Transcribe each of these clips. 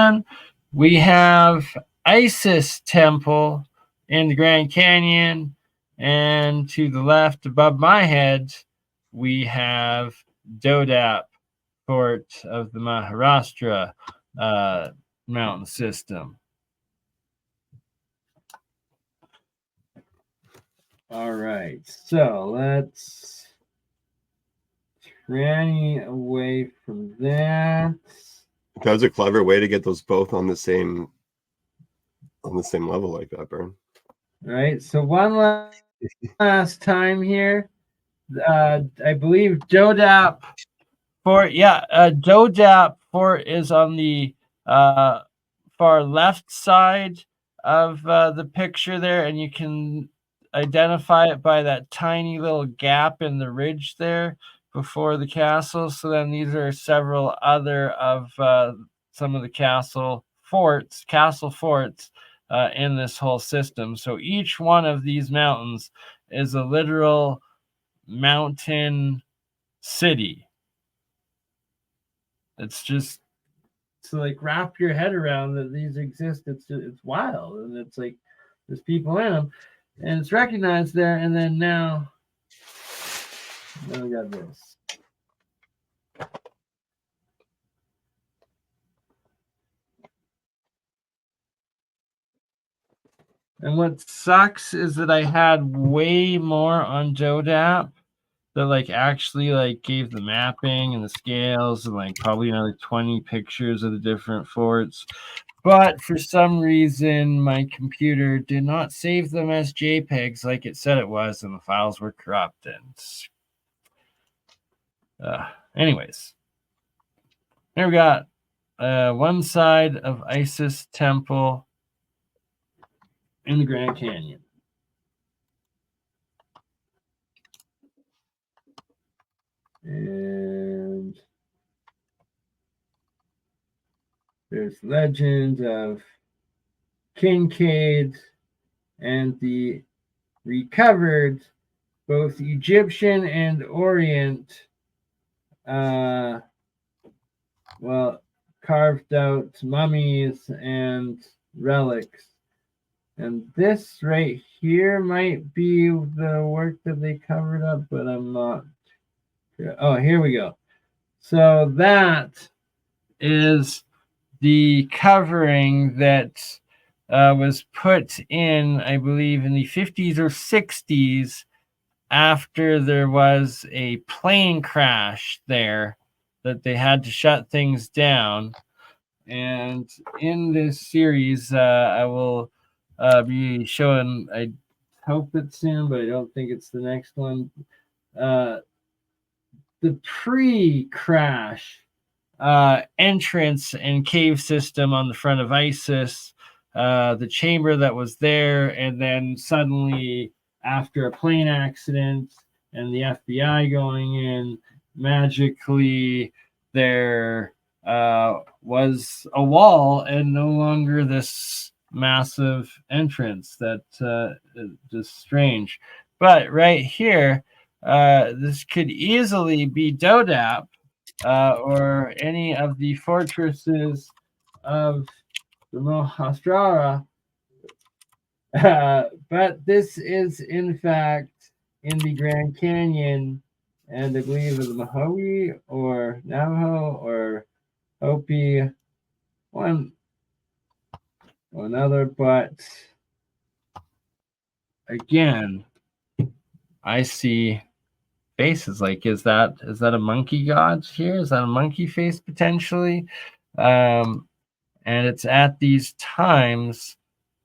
one, we have Isis Temple in the Grand Canyon. And to the left above my head, we have Dodap Fort of the Maharashtra mountain system. All right, so let's tranny away from that. That was a clever way to get those both on the same level like that, Burn. All right, so one last time here. I believe Dodap Fort. Yeah, Dodap Fort is on the far left side of the picture there, and you can identify it by that tiny little gap in the ridge there before the castle. So then these are several other of some of the castle forts in this whole system. So each one of these mountains is a literal mountain city. It's just to like wrap your head around that these exist. It's wild, and it's like there's people in them, and it's recognized there. And then now we got this. And what sucks is that I had way more on Dodap that like actually like gave the mapping and the scales and like probably another 20 pictures of the different forts. But for some reason, my computer did not save them as JPEGs like it said it was, and the files were corrupt. And anyways, here we got one side of Isis Temple in the Grand Canyon. And there's legends of Kincaid and the recovered both Egyptian and Orient carved out mummies and relics. And this right here might be the work that they covered up, but I'm not sure. Oh, here we go. So that is the covering that was put in, I believe, in the 50s or 60s after there was a plane crash there that they had to shut things down. And in this series, I will be showing, I hope it's soon, but I don't think it's the next one, the pre-crash entrance and cave system on the front of Isis, the chamber that was there, and then suddenly after a plane accident and the FBI going in, magically there was a wall and no longer this massive entrance. That is just strange. But right here, this could easily be Dodap or any of the fortresses of the Maharashtra. But this is, in fact, in the Grand Canyon, and I believe the Mojave or Navajo or Hopi, one or another. But again, I see faces. Like, is that a monkey god here? Is that a monkey face potentially? And it's at these times,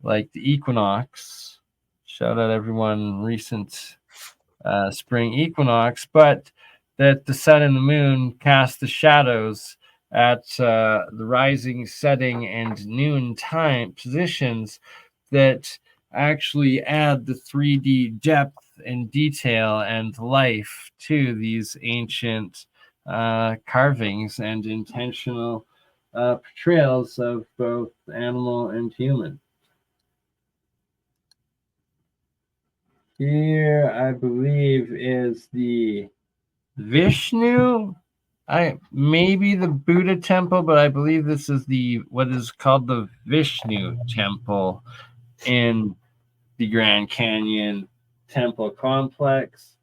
like the equinox. Shout out everyone, recent spring equinox, but that the sun and the moon cast the shadows at the rising, setting, and noon time positions that actually add the 3D depth and detail and life to these ancient carvings and intentional portrayals of both animal and human. Here, I believe, is the Vishnu maybe the Buddha temple, but I believe this is what is called the Vishnu temple in the Grand Canyon temple complex.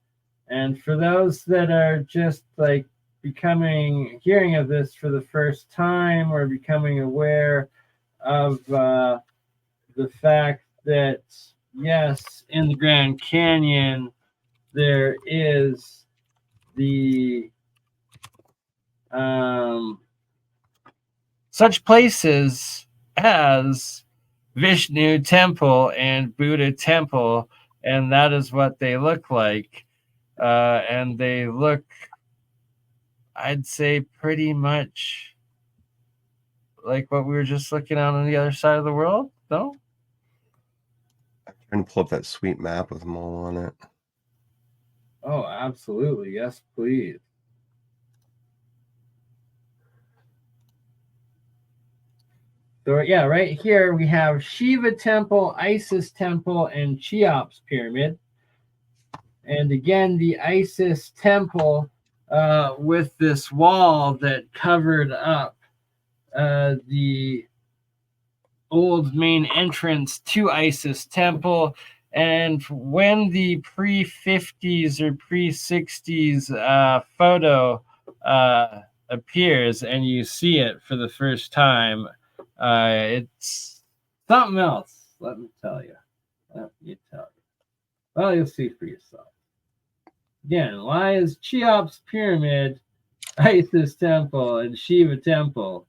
And for those that are just like hearing of this for the first time, or becoming aware of the fact that, yes, in the Grand Canyon, there is the such places as Vishnu temple and Buddha temple, and that is what they look like. And they look, I'd say, pretty much like what we were just looking at on the other side of the world, no? I'm trying to pull up that sweet map with them all on it. Oh, absolutely. Yes, please. So, yeah, right here we have Shiva temple, Isis temple, and Cheops pyramid. And again, the Isis temple with this wall that covered up the old main entrance to Isis temple. And when the pre-50s or pre-60s photo appears and you see it for the first time, it's something else, let me tell you. Well, you'll see for yourself. Again, why is Cheops pyramid, Isis temple, and Shiva temple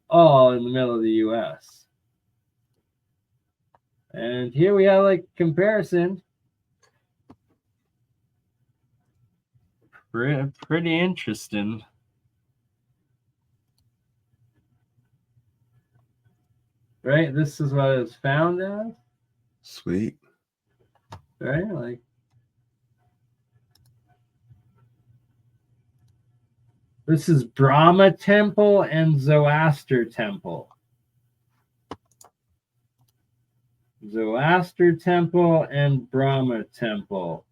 all in the middle of the U.S.? And here we have like comparison. Pretty interesting. Right? This is what it's found as. Sweet. Right? Like, this is Brahma temple and Zoroaster temple. Zoroaster temple and Brahma temple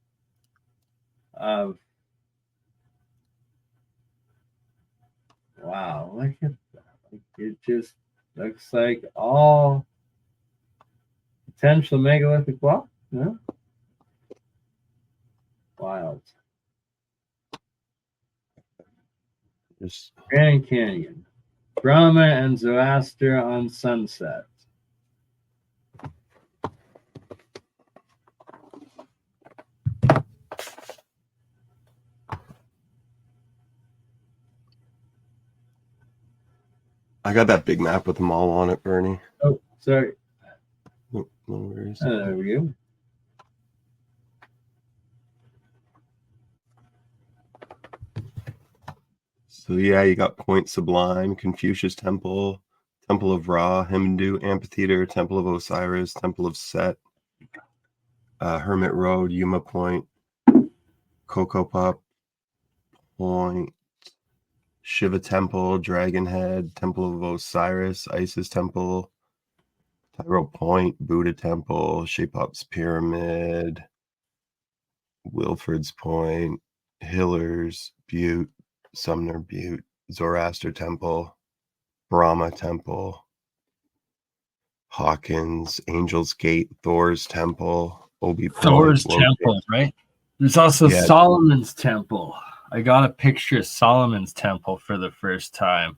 of, wow, look at that. Like, it just looks like all potential megalithic block. Yeah. Wild. Just Grand Canyon. Brahma and Zoroaster on Sunset. I got that big map with them all on it, Bernie. Oh, sorry. No worries. There we go. So yeah, you got Point Sublime, Confucius Temple, Temple of Ra, Hindu Amphitheater, Temple of Osiris, Temple of Set, Hermit Road, Yuma Point, Cocoa Pup Point, Shiva Temple, Dragon Head, Temple of Osiris, Isis Temple, Tyro Point, Buddha Temple, Shapop's Pyramid, Wilford's Point, Hillers, Butte, Sumner Butte, Zoroaster Temple, Brahma Temple, Hawkins, Angel's Gate, Thor's Temple, Obi Point, Thor's temple, right? There's also Solomon's temple. I got a picture of Solomon's temple for the first time.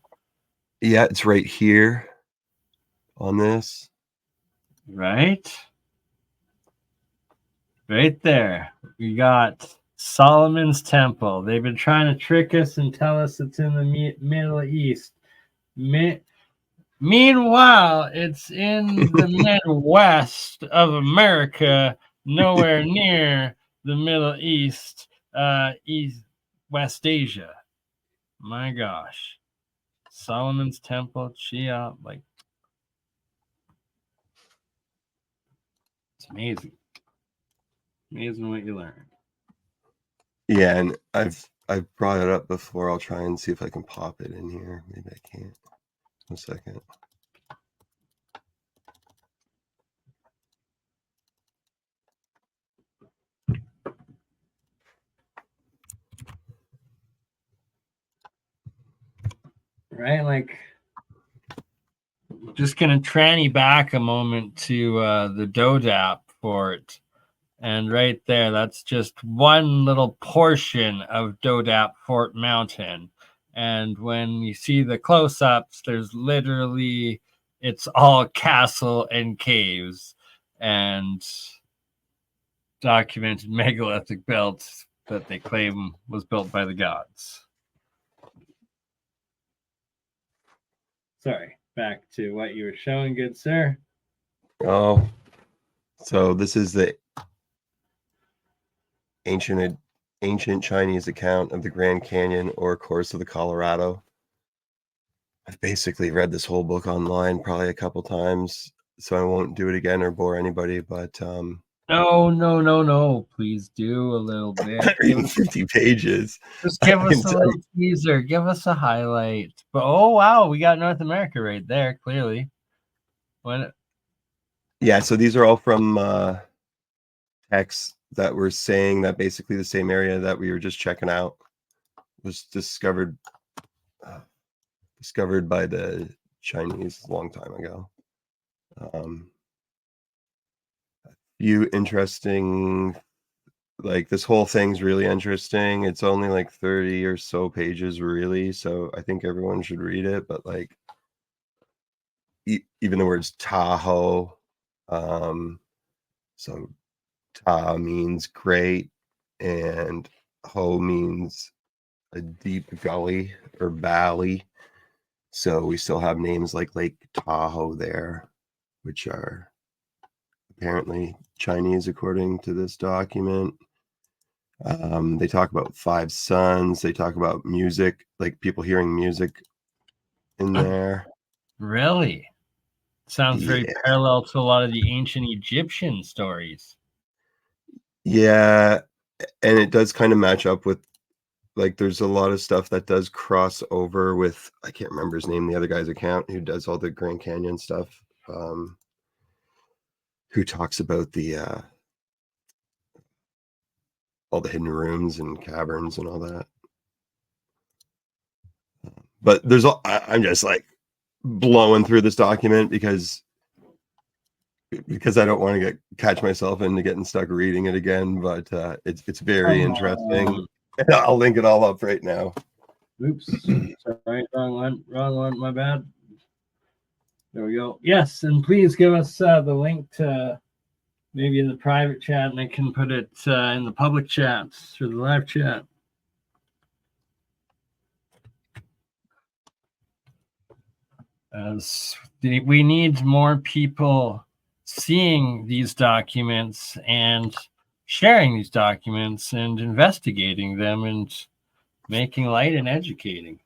Yeah, it's right here on this. Right? Right there. We got Solomon's temple. They've been trying to trick us and tell us it's in the Middle East. Meanwhile, it's in the Midwest of America, nowhere near the Middle East, West Asia. My gosh. Solomon's temple, Cheops, like, it's amazing. Amazing what you learn. Yeah, and I've brought it up before. I'll try and see if I can pop it in here. Maybe I can't. 1 second. right? Like, just gonna tranny back a moment to the Dodap fort, and right there, that's just one little portion of Dodap Fort Mountain. And when you see the close-ups, there's literally, it's all castle and caves and documented megalithic built that they claim was built by the gods. Sorry, back to what you were showing, good sir. Oh, so this is the ancient Chinese account of the Grand Canyon or course of the Colorado. I've basically read this whole book online probably a couple times, so I won't do it again or bore anybody, but No. Please do a little bit. 150 pages. Just give us a little teaser. Give us a highlight. But oh wow, we got North America right there, clearly. Yeah, so these are all from texts that were saying that basically the same area that we were just checking out was discovered by the Chinese a long time ago. You interesting, like this whole thing's really interesting. It's only like 30 or so pages really, so I think everyone should read it. But like even the words Tahoe, so Ta means great and Ho means a deep gully or valley. So we still have names like Lake Tahoe there, which are apparently Chinese according to this document. They talk about 5 suns. They talk about music, like people hearing music in there. Really? Sounds very parallel to a lot of the ancient Egyptian stories. Yeah, and it does kind of match up with, like, there's a lot of stuff that does cross over with, I can't remember his name, the other guy's account who does all the Grand Canyon stuff, who talks about the all the hidden rooms and caverns and all that. But there's I'm just like blowing through this document because I don't want to catch myself into getting stuck reading it again. But it's very interesting. I'll link it all up right now. Oops, sorry, wrong one, my bad. There we go. Yes, and please give us the link to maybe in the private chat, and I can put it in the public chat or the live chat. As we need more people seeing these documents and sharing these documents and investigating them and making light and educating.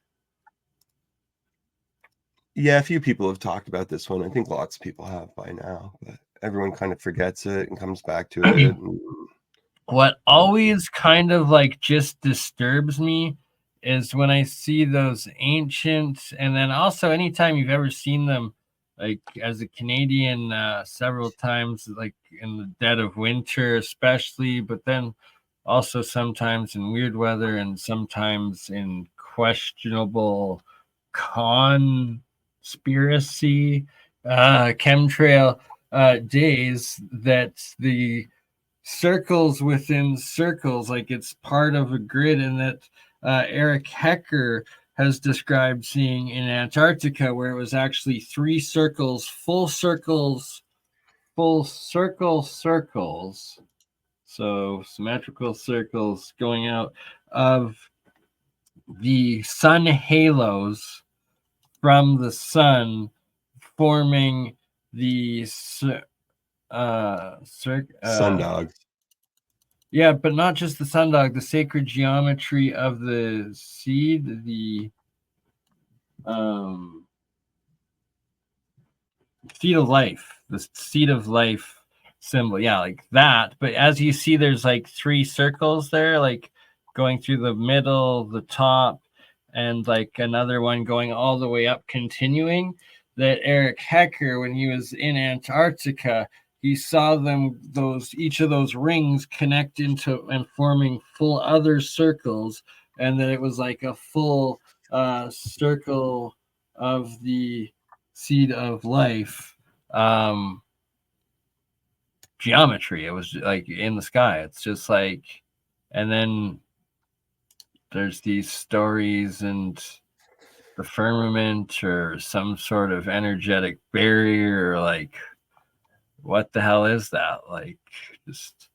Yeah, a few people have talked about this one. I think lots of people have by now, but everyone kind of forgets it and comes back to it. What always kind of like just disturbs me is when I see those ancient, and then also anytime you've ever seen them, like as a Canadian, several times, like in the dead of winter, especially, but then also sometimes in weird weather and sometimes in questionable conspiracy chemtrail days, that the circles within circles, like it's part of a grid, and that Eric Hecker has described seeing in Antarctica, where it was actually 3 circles, full circles, so symmetrical circles going out of the sun halos from the sun, forming the sundogs. Yeah, but not just the sundog, the sacred geometry of the seed, the seed of life, the seed of life symbol. Yeah, like that. But as you see, there's like 3 circles there, like going through the middle, the top, and like another one going all the way up, continuing. That Eric Hecker, when he was in Antarctica, he saw them, each of those rings connect into and forming full other circles, and that it was like a full circle of the seed of life geometry. It was like in the sky. It's just like, and then there's these stories and the firmament or some sort of energetic barrier. Like, what the hell is that? Like, just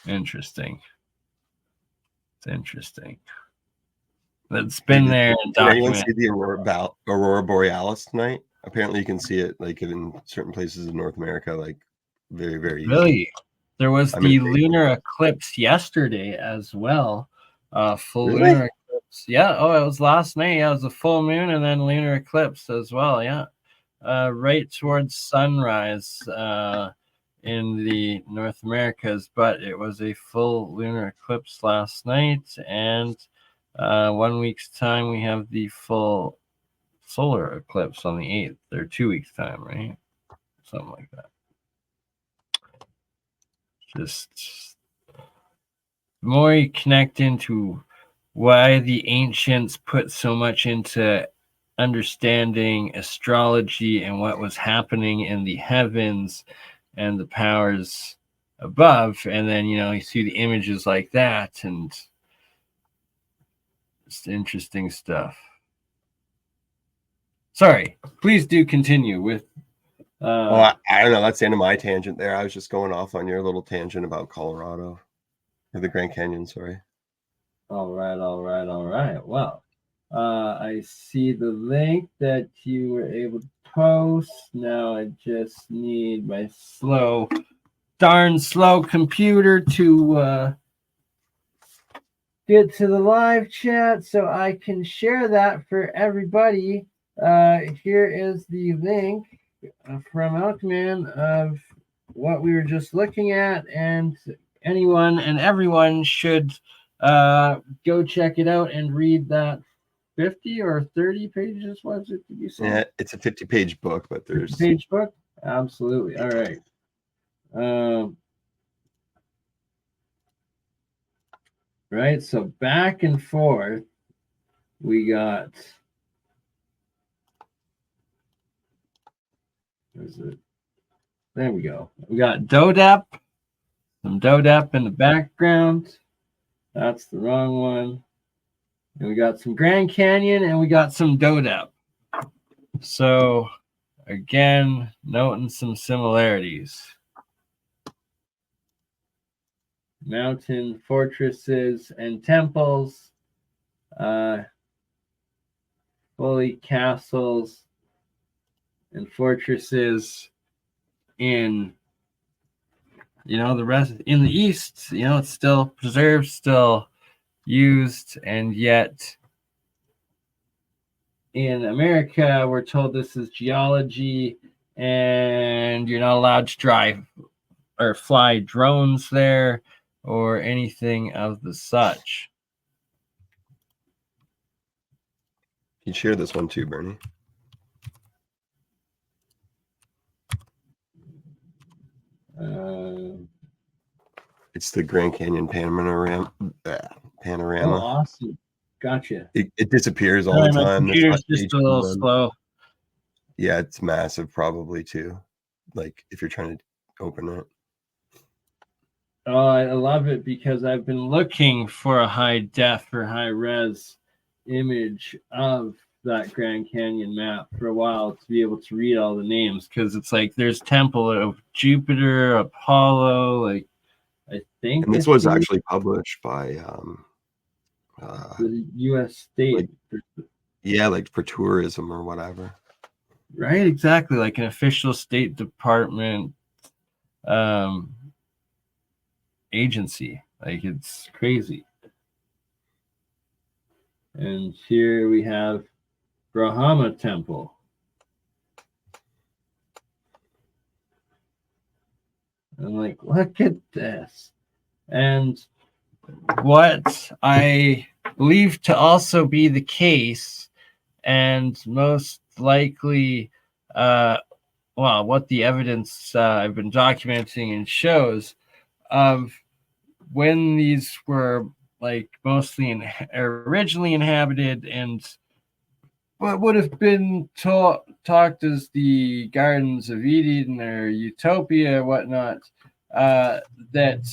interesting. It's interesting. That's been there and Did anyone documented. see the Aurora Borealis tonight? Apparently, you can see it like in certain places in North America, like very, very easy. Really? There was I'm in the Vegas. lunar eclipse yesterday as well. Full Really? lunar eclipse. Yeah. Oh, it was last night. Yeah, it was a full moon and then lunar eclipse as well. Yeah. Right towards sunrise in the North Americas, but it was a full lunar eclipse last night. And 1 week's time, we have the full solar eclipse on the 8th, or 2 weeks' time, right? Something like that. Just the more you connect into why the ancients put so much into understanding astrology and what was happening in the heavens and the powers above, and then you see the images like that, and it's interesting stuff. Sorry, please do continue with I don't know. That's the end of my tangent there. I was just going off on your little tangent about Colorado or the Grand Canyon. Sorry. All right. Well, I see the link that you were able to post. Now I just need my darn slow computer to get to the live chat so I can share that for everybody. Here is the link from Elkman of what we were just looking at, and anyone and everyone should go check it out and read that 50 or 30 pages. What is it? Did you say? Yeah, it's a 50-page book, but there's 50-page book. Absolutely. All right. Right. So back and forth, we got. Where's it? There we go. We got Dodep. Some Dodep in the background. That's the wrong one. And we got some Grand Canyon and we got some Dodep. So, again, noting some similarities. Mountain fortresses and temples, fully castles and fortresses in the rest in the east. It's still preserved, still used, and yet in America we're told this is geology and you're not allowed to drive or fly drones there or anything of the such. You share this one too, Bernie. It's the Grand Canyon panorama. Oh, awesome. Gotcha. It disappears all the time. My computer's just a little slow. Yeah, it's massive probably too. Like if you're trying to open it. Oh, I love it because I've been looking for a high def or high res image of that Grand Canyon map for a while to be able to read all the names, because it's like there's Temple of Jupiter, Apollo, like I think. And this was actually published by the U.S. state. Like for tourism or whatever. Right, exactly, like an official State Department agency. Like, it's crazy. And here we have Brahma Temple. I'm like, look at this. And what I believe to also be the case, and most likely, what the evidence I've been documenting and shows of when these were like mostly originally inhabited and what would have been talked as the Gardens of Eden or Utopia, whatnot, that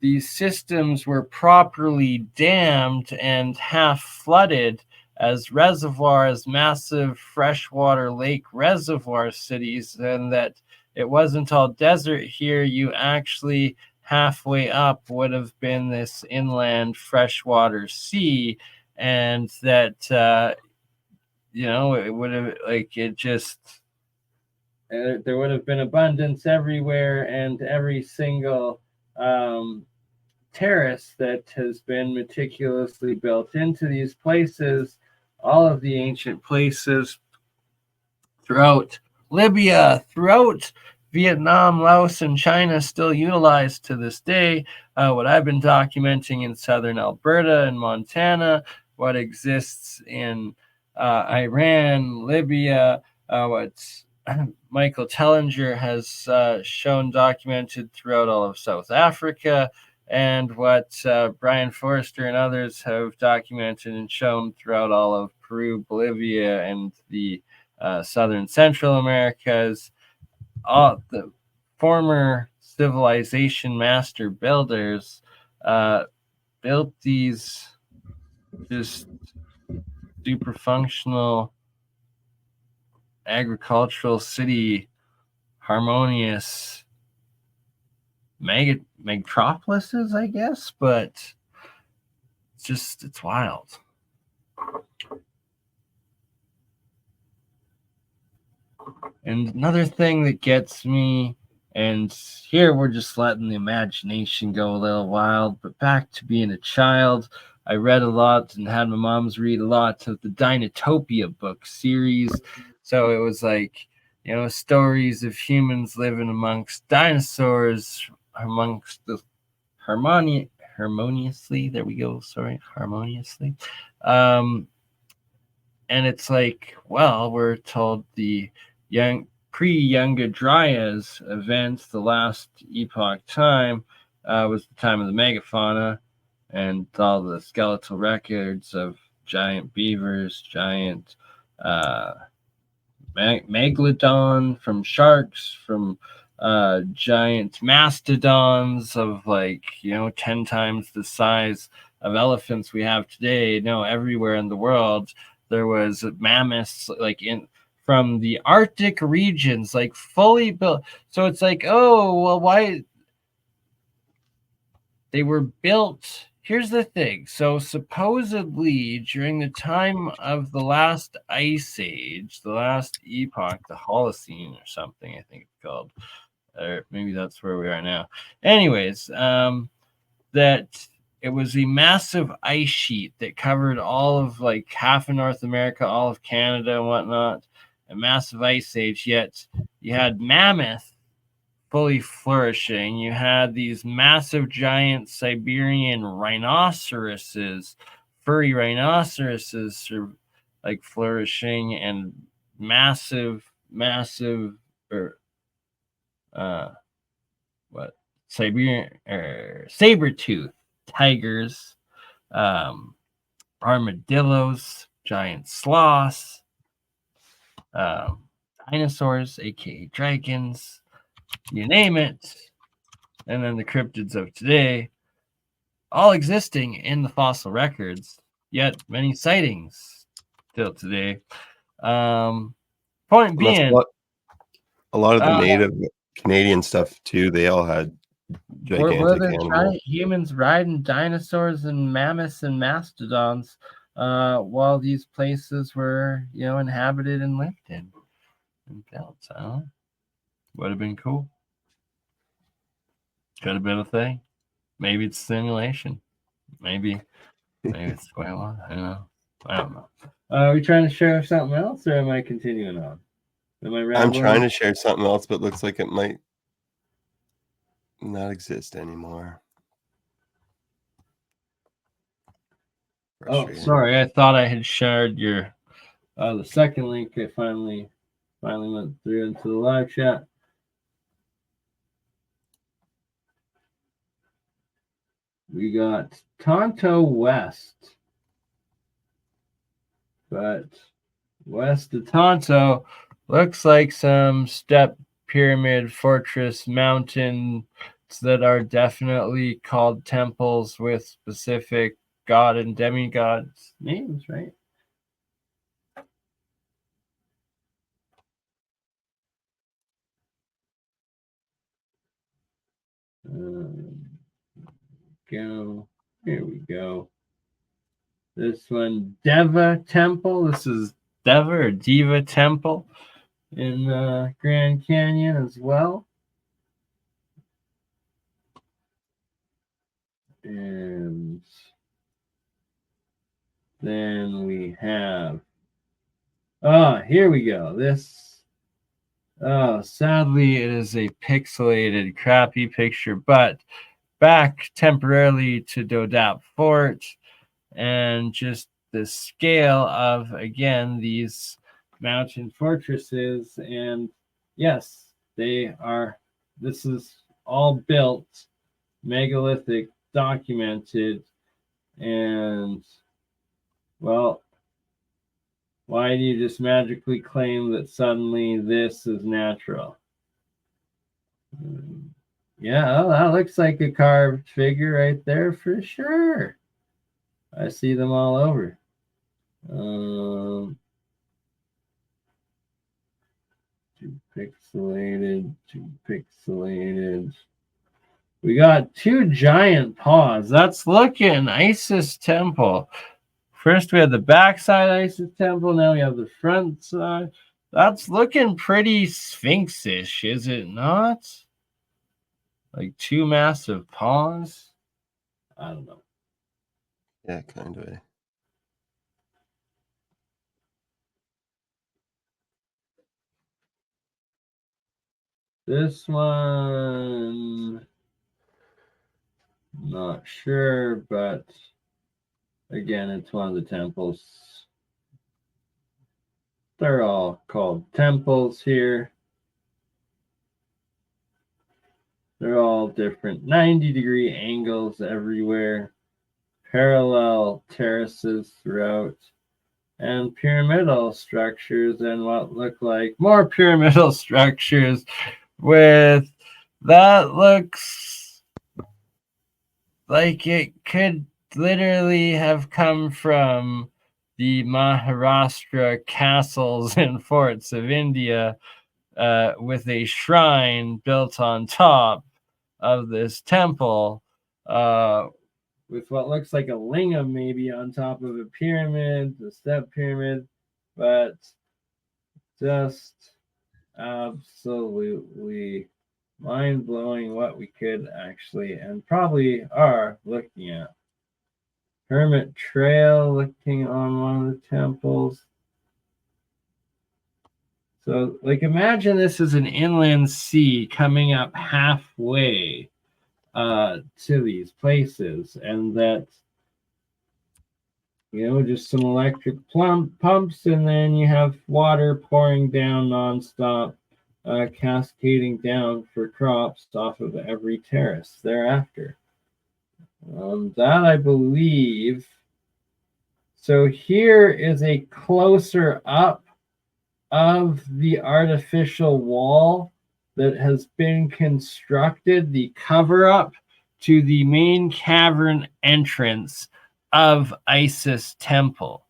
these systems were properly dammed and half flooded as reservoirs, massive freshwater lake reservoir cities, and that it wasn't all desert here. You actually halfway up would have been this inland freshwater sea, and that it would have there would have been abundance everywhere, and every single terrace that has been meticulously built into these places, all of the ancient places throughout Libya, throughout Vietnam, Laos, and China, still utilized to this day. What I've been documenting in southern Alberta and Montana, what exists in Iran, Libya, what Michael Tellinger has shown documented throughout all of South Africa, and what Brian Forrester and others have documented and shown throughout all of Peru, Bolivia, and the Southern Central Americas. All the former civilization master builders built these just super functional agricultural city harmonious metropolises, I guess, but it's wild. And another thing that gets me, and here we're just letting the imagination go a little wild, but back to being a child, I read a lot and had my mom's read a lot of the Dinotopia book series. So it was like, stories of humans living amongst dinosaurs, amongst the harmoniously. There we go. Sorry, harmoniously. And it's like, well, we're told the pre-Younger Dryas event, the last epoch time, was the time of the megafauna and all the skeletal records of giant beavers, giant megalodon from sharks, from giant mastodons of 10 times the size of elephants we have today. No, everywhere in the world there was mammoths from the Arctic regions, fully built. So it's like, oh, well, why they were built? Here's the thing. So supposedly during the time of the last ice age, the last epoch, the Holocene or something, I think it's called, or maybe that's where we are now. Anyways, that it was a massive ice sheet that covered all of half of North America, all of Canada and whatnot, a massive ice age, yet you had mammoth fully flourishing. You had these massive giant Siberian rhinoceroses, furry rhinoceroses flourishing, and massive Siberian saber-tooth tigers, armadillos, giant sloths, dinosaurs, aka dragons, you name it, and then the cryptids of today, all existing in the fossil records, yet many sightings till today. Point being, a lot of the native Canadian stuff too, they all had gigantic were there animals. giant humans riding dinosaurs and mammoths and mastodons while these places were, inhabited and lived in and built? Would have been cool. Could have been a thing. Maybe it's simulation. Maybe it's going on. I don't know. Are we trying to share something else, or am I continuing on? I'm trying to share something else, but looks like it might not exist anymore. Oh, sorry. I thought I had shared your the second link. I finally went through into the live chat. We got Tonto West, but west of Tonto. Looks like some step pyramid fortress mountains that are definitely called temples with specific god and demigods names, right? Here we go. This one, Deva Temple. This is Deva or Diva Temple in Grand Canyon as well. And then we have, here we go. This, sadly, it is a pixelated, crappy picture, but back temporarily to Dodap Fort, and just the scale of, again, these mountain fortresses. And yes, they are, this is all built megalithic, documented. And well, why do you just magically claim that suddenly this is natural? Yeah, that looks like a carved figure right there for sure. I see them all over. Too pixelated, too pixelated. We got two giant paws. That's looking Isis Temple. First we had the backside Isis Temple. Now we have the front side. That's looking pretty Sphinx-ish, is it not? Like two massive paws? I don't know. Yeah, kind of. This one, not sure, but again, it's one of the temples. They're all called temples here. They're all different 90-degree angles everywhere, parallel terraces throughout, and pyramidal structures, and what look like more pyramidal structures with that looks like it could literally have come from the Maharashtra castles and forts of India, with a shrine built on top of this temple, with what looks like a lingam maybe on top of a pyramid, a step pyramid, but just absolutely mind-blowing what we could actually and probably are looking at. Hermit Trail looking on one of the temples. So, like, imagine this is an inland sea coming up halfway to these places, and that, just some electric pumps, and then you have water pouring down nonstop, cascading down for crops off of every terrace thereafter. That I believe. So here is a closer up of the artificial wall that has been constructed, the cover up to the main cavern entrance of Isis Temple.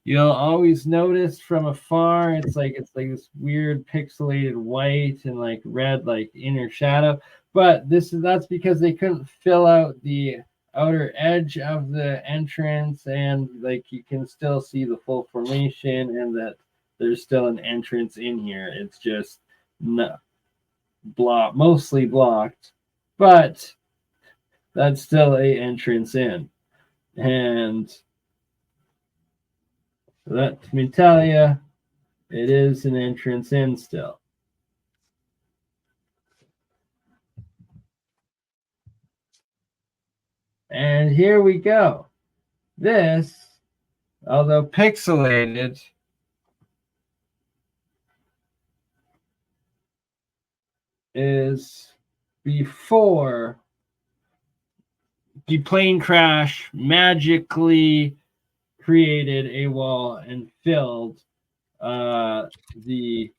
You'll always notice from afar, it's like this weird pixelated white and like red, like inner shadow. But that's because they couldn't fill out the outer edge of the entrance, and like you can still see the full formation, and that there's still an entrance in here. It's just mostly blocked, but that's still a entrance in. And let me tell you, it is an entrance in still. And here we go. This, although pixelated, is before the plane crash magically created a wall and filled the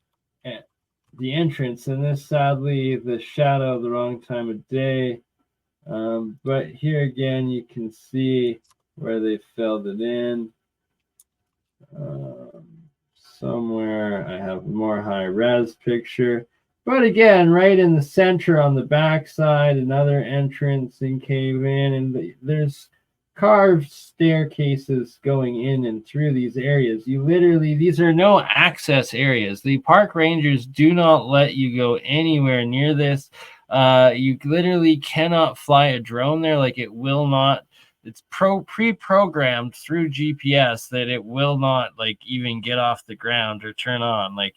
entrance, and this sadly the shadow of the wrong time of day. But here again, you can see where they filled it in. Somewhere I have a more high res picture. But again, right in the center on the back side, another entrance and cave in, and there's carved staircases going in and through these areas. These are no access areas. The park rangers do not let you go anywhere near this. You literally cannot fly a drone there. Like, it will not. It's pre-programmed through GPS that it will not like even get off the ground or turn on. Like,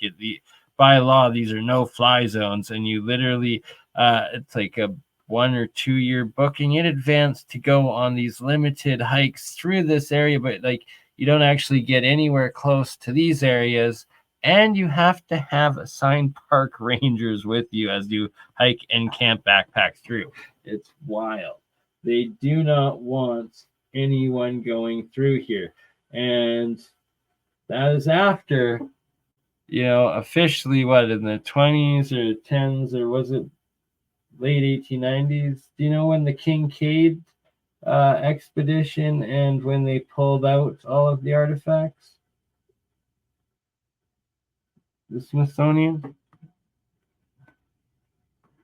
by law, these are no fly zones, and you literally it's like a 1 or 2 year booking in advance to go on these limited hikes through this area. But like, you don't actually get anywhere close to these areas, and you have to have assigned park rangers with you as you hike and camp backpack through. It's wild. They do not want anyone going through here. And that is after, officially what, in the 20s or 10s, or was it late 1890s? Do you know when the Kincaid expedition and when they pulled out all of the artifacts? The Smithsonian?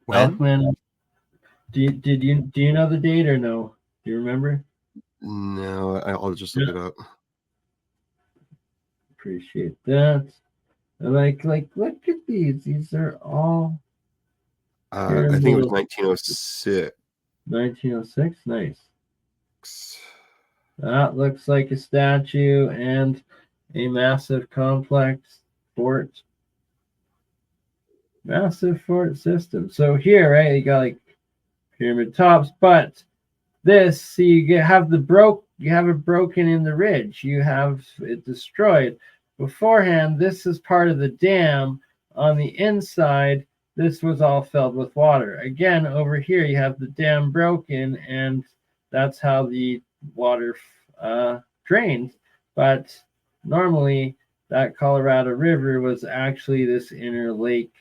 When? Elkman. Do you know the date or no? Do you remember? No, I'll just look it up. Appreciate that. Like look at these. These are all. I think it was 1906. 1906. Nice. That looks like a statue and a massive complex fort. Massive fort system. So here, right, you got like pyramid tops, but this, see, you have it broken in the ridge. You have it destroyed. Beforehand, this is part of the dam. On the inside, this was all filled with water. Again, over here, you have the dam broken, and that's how the water drains. But normally, that Colorado River was actually this inner lake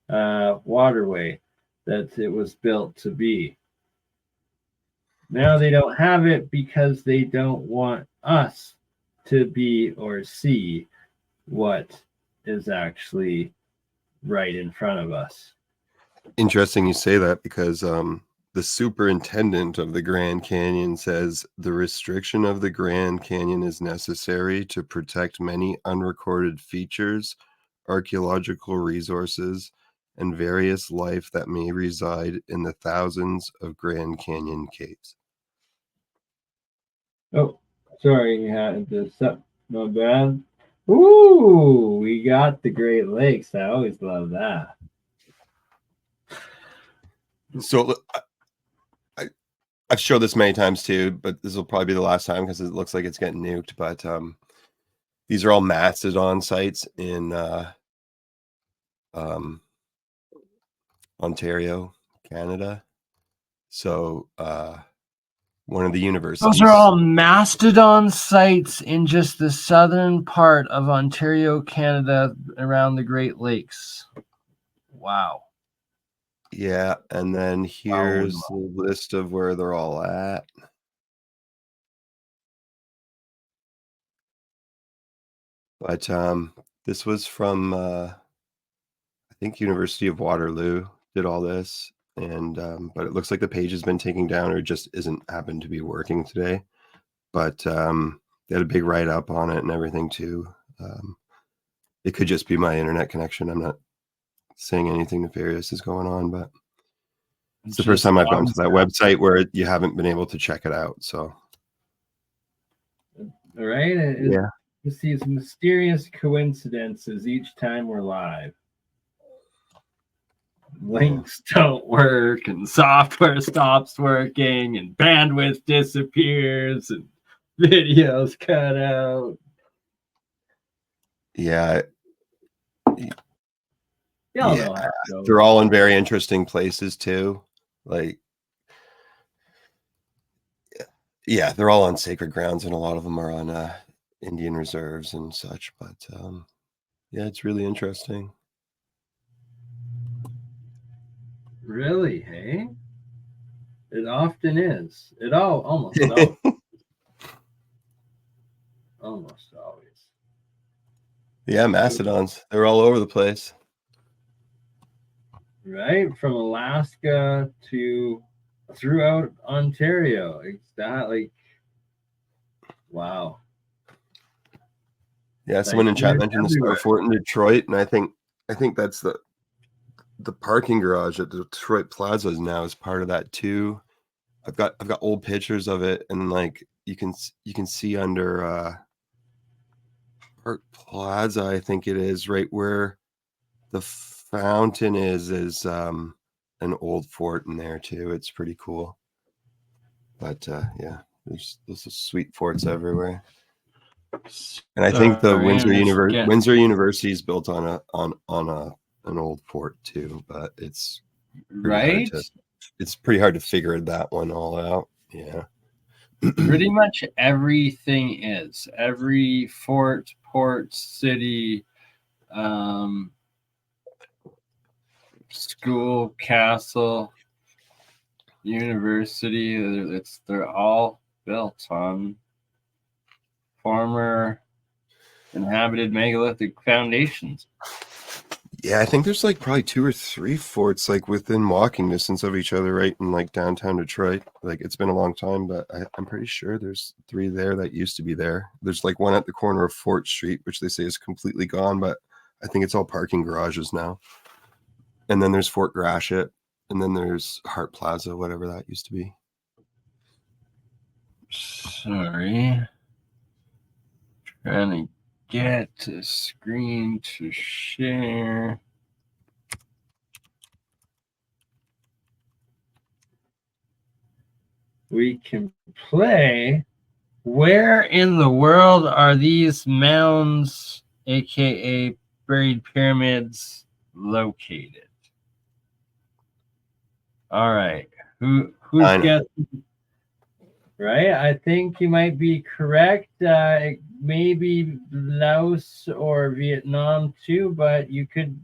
waterway that it was built to be. Now they don't have it because they don't want us to be or see what is actually right in front of us. Interesting you say that, because the superintendent of the Grand Canyon says the restriction of the Grand Canyon is necessary to protect many unrecorded features, archaeological resources, and various life that may reside in the thousands of Grand Canyon caves. Oh, sorry, you had this up. Not bad. Ooh, we got the Great Lakes. I always love that. So I've showed this many times too, but this will probably be the last time because it looks like it's getting nuked. But these are all mastodon sites in Ontario, Canada. So one of the universities. Those are all mastodon sites in just the southern part of Ontario, Canada, around the Great Lakes. Wow. Yeah, and then here's the list of where they're all at. But this was from I think University of Waterloo did all this, and but it looks like the page has been taken down, or just isn't happened to be working today. But they had a big write-up on it and everything too. It could just be my internet connection. I'm not saying anything nefarious is going on, but it's the first time I've gone to that website where you haven't been able to check it out. So, all right, yeah, it's these mysterious coincidences each time we're live. Links don't work, and software stops working, and bandwidth disappears, and videos cut out. Yeah. Yeah, they're all in very interesting places too. Like, yeah, they're all on sacred grounds, and a lot of them are on Indian reserves and such. But Yeah, it's really interesting. Really, hey? It often is. It almost always. Almost always. Yeah, mastodons. They're all over the place. Right? From Alaska to throughout Ontario. It's that like wow. Yeah, someone in chat They're mentioned the everywhere. Starfort in Detroit, and I think that's the parking garage at Detroit Plaza now is part of that too. I've got old pictures of it, and like you can see under Park Plaza, I think it is, right where the fountain is an old fort in there too. It's pretty cool. But yeah, there's sweet forts everywhere. And I think the Windsor University is built on an old fort too, but it's pretty hard to figure that one all out. Yeah. Pretty much everything is. Every fort, port, city, school, castle, university, they're all built on former inhabited megalithic foundations. Yeah, I think there's like probably 2 or 3 forts like within walking distance of each other, right in like downtown Detroit. Like it's been a long time, but I'm pretty sure there's 3 there that used to be there. There's like one at the corner of Fort Street, which they say is completely gone, but I think it's all parking garages now. And then there's Fort Gratiot, and then there's Hart Plaza, whatever that used to be. Sorry. Trying to get a screen to share. We can play. Where in the world are these mounds, aka buried pyramids, located? All right. Who's guessing? Right? I think you might be correct. It may be Laos or Vietnam too, but you could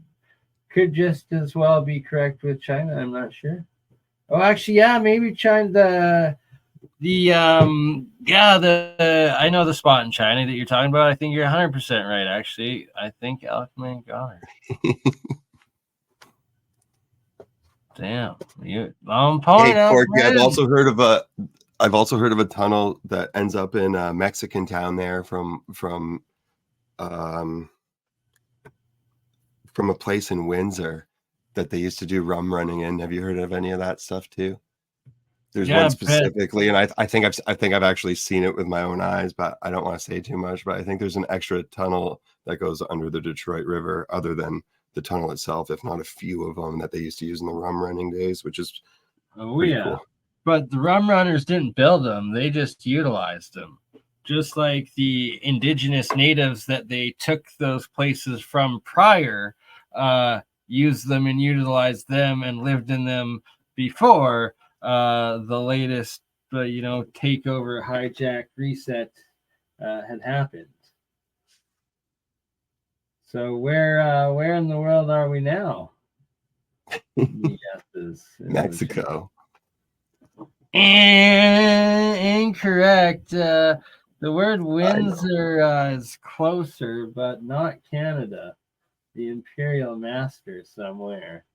just as well be correct with China. I'm not sure. Oh, actually, yeah, maybe China. I know the spot in China that you're talking about. I think you're 100% right. Actually, I think Elkman got her. Damn, I'm pulling out. I've also heard of a tunnel that ends up in a Mexican town there from a place in Windsor that they used to do rum running in. Have you heard of any of that stuff too? There's one specifically, and I think I've actually seen it with my own eyes, but I don't want to say too much. But I think there's an extra tunnel that goes under the Detroit River, other than the tunnel itself, if not a few of them that they used to use in the rum running days, which is pretty cool. But the rum runners didn't build them; they just utilized them, just like the indigenous natives that they took those places from prior, used them and utilized them and lived in them before the latest, takeover, hijack, reset had happened. So where in the world are we now? Mexico. Incorrect. The word Windsor is closer, but not Canada. The Imperial Master somewhere.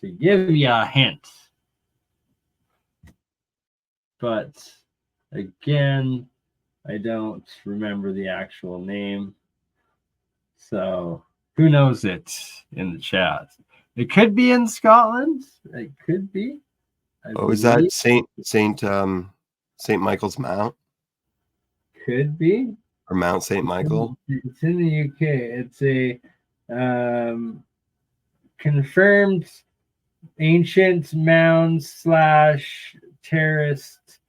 To give you a hint. But again, I don't remember the actual name. So who knows it in the chat? It could be in Scotland. It could be. Is that Saint Michael's Mount? Could be. Or Mount St. Michael? It's in the UK. It's a confirmed ancient mound / terraced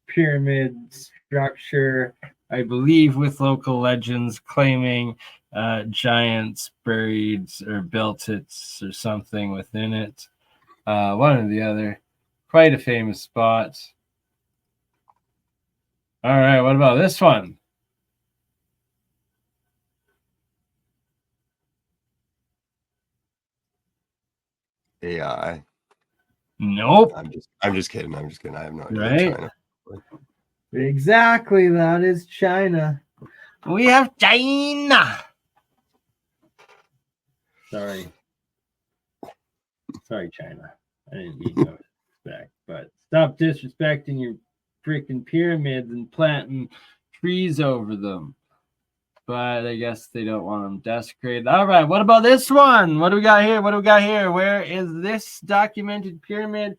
pyramid structure, I believe, with local legends claiming giants buried or built it or something within it. One or the other. Quite a famous spot. All right, what about this one? AI. Nope. I'm just kidding. I'm just kidding. I have no idea. Right? China. Exactly. That is China. We have China. Sorry, China. I didn't mean no disrespect, but stop disrespecting your freaking pyramids and planting trees over them. But I guess they don't want them desecrated. All right, what about this one? What do we got here? Where is this documented pyramid?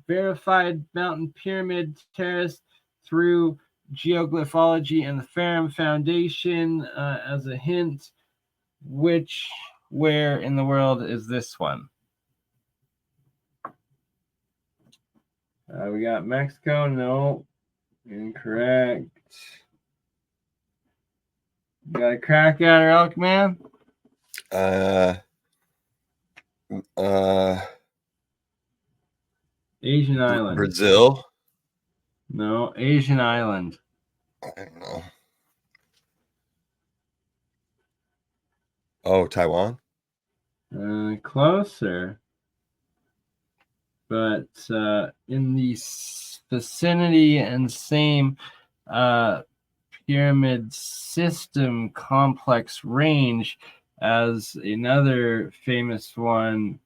Verified mountain pyramid terrace through geoglyphology and the Ferrum Foundation as a hint. Where in the world is this one? We got Mexico. No, incorrect. You got a crack at her, Elkman? Asian island. Brazil? No, Asian island. I don't know. Oh, Taiwan? Closer. But in the vicinity and same pyramid system complex range as another famous one.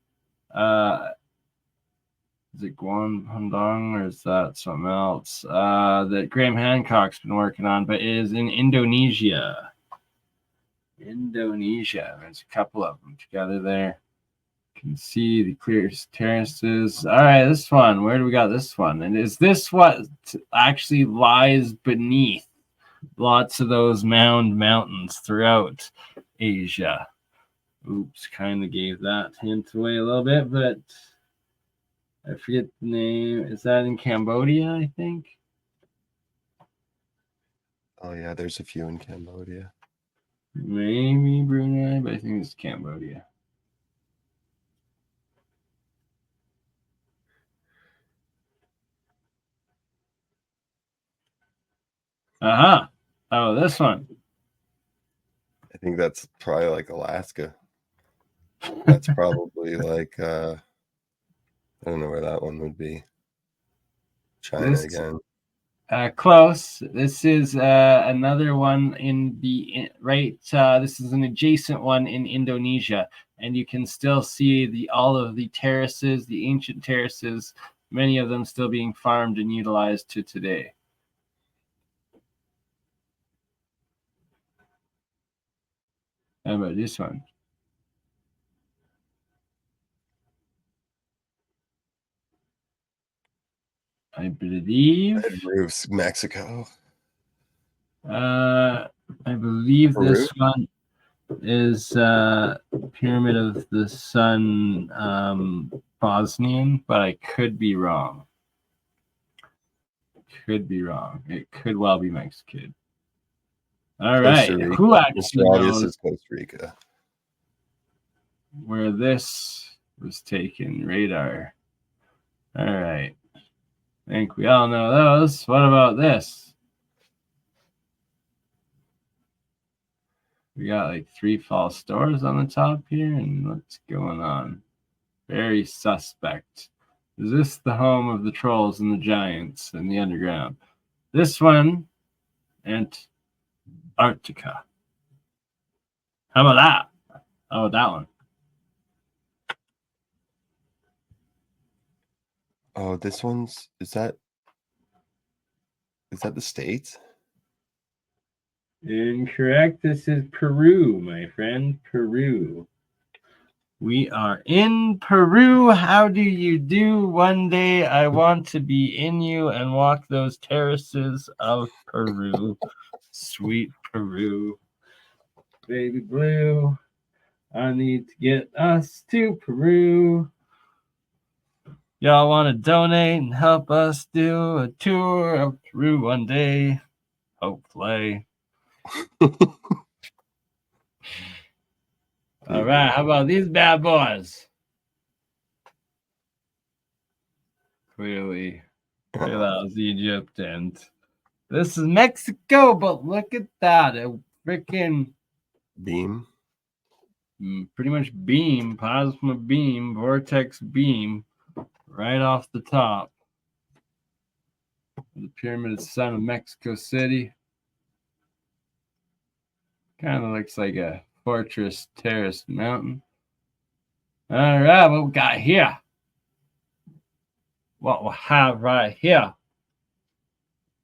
Is it Guangdong or is that something else that Graham Hancock's been working on, but it is in Indonesia. There's a couple of them together there. You can see the clear terraces. All right, this one. Where do we got this one? And is this what actually lies beneath lots of those mountains throughout Asia? Oops, kind of gave that hint away a little bit, but I forget the name. Is that in Cambodia, I think? Oh, yeah, there's a few in Cambodia. Maybe BurnEye, but I think it's Cambodia. Aha. Oh, this one. I think that's probably like Alaska. That's probably like I don't know where that one would be. China again. Close. This is another one in the right. This is an adjacent one in Indonesia, and you can still see all of the terraces, the ancient terraces, many of them still being farmed and utilized to today. How about this one? I believe. Red Roofs, Mexico. I believe Peru? This one is Pyramid of the Sun, Bosnian, but I could be wrong. It could well be Mexican. All right. Who actually knows is Costa Rica? Where this was taken? Radar. All right. I think we all know those. What about this? We got like 3 false stores on the top here, and what's going on? Very suspect. Is this the home of the trolls and the giants in the underground? This one, Antarctica. How about that? How about that one? Oh, this one's is that the States? Incorrect. This is Peru, my friend. Peru. We are in Peru. How do you do? One day I want to be in you and walk those terraces of Peru. Sweet Peru. Baby blue. I need to get us to Peru. Y'all want to donate and help us do a tour of Peru one day? Hopefully. All right, how about these bad boys? Clearly, that was Egypt, and this is Mexico, but look at that. A freaking beam. pretty much beam, plasma beam, vortex beam, right off the top. The pyramid of the sun of Mexico City. Kind of looks like a fortress terraced mountain. All right, what we got here? What we have right here?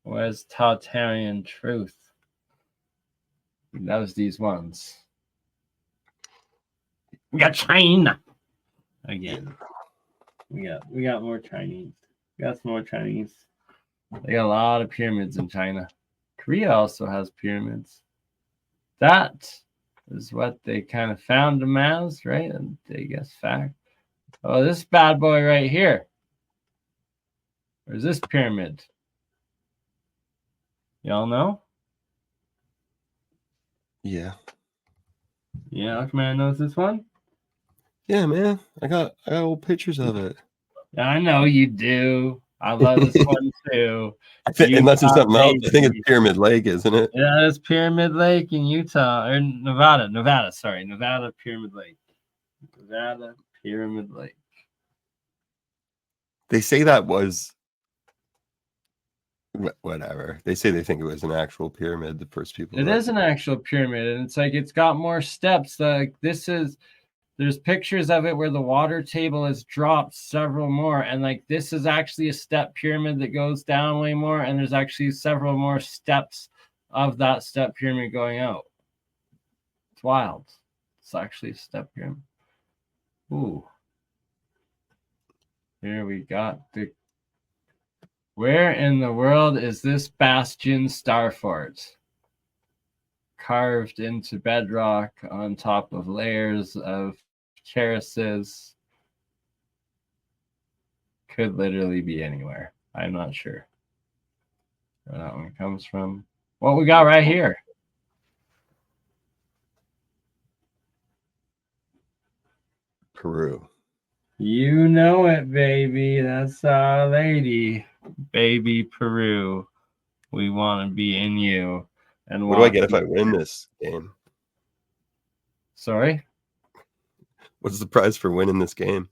Where's totalitarian truth? That was these ones. We got China again. We got more Chinese. We got some more Chinese. They got a lot of pyramids in China. Korea also has pyramids. That is what they kind of found them as, right? And I guess fact. Oh, this bad boy right here. Where's this pyramid? Y'all know? Yeah. Yeah, Elkman knows this one? Yeah, man. I got old pictures of it. I know you do. I love this one too. Unless there's something else. Baby. I think it's Pyramid Lake, isn't it? Yeah, it's Pyramid Lake in Utah or Nevada. Nevada Pyramid Lake. Nevada Pyramid Lake. They say that was whatever. They say they think it was an actual pyramid. The first people. It is an actual pyramid, and it's like it's got more steps. Like there's pictures of it where the water table has dropped several more, and like this is actually a step pyramid that goes down way more, and there's actually several more steps of that step pyramid going out. It's wild. It's actually a step pyramid. Ooh. Here we got the. Where in the world is this bastion star fort? Carved into bedrock on top of layers of terraces. Could literally be anywhere. I'm not sure where that one comes from. What we got right here? Peru. You know it, baby. That's our lady. Baby Peru. We want to be in you. And what do I get if I win this game? Sorry? What's the prize for winning this game?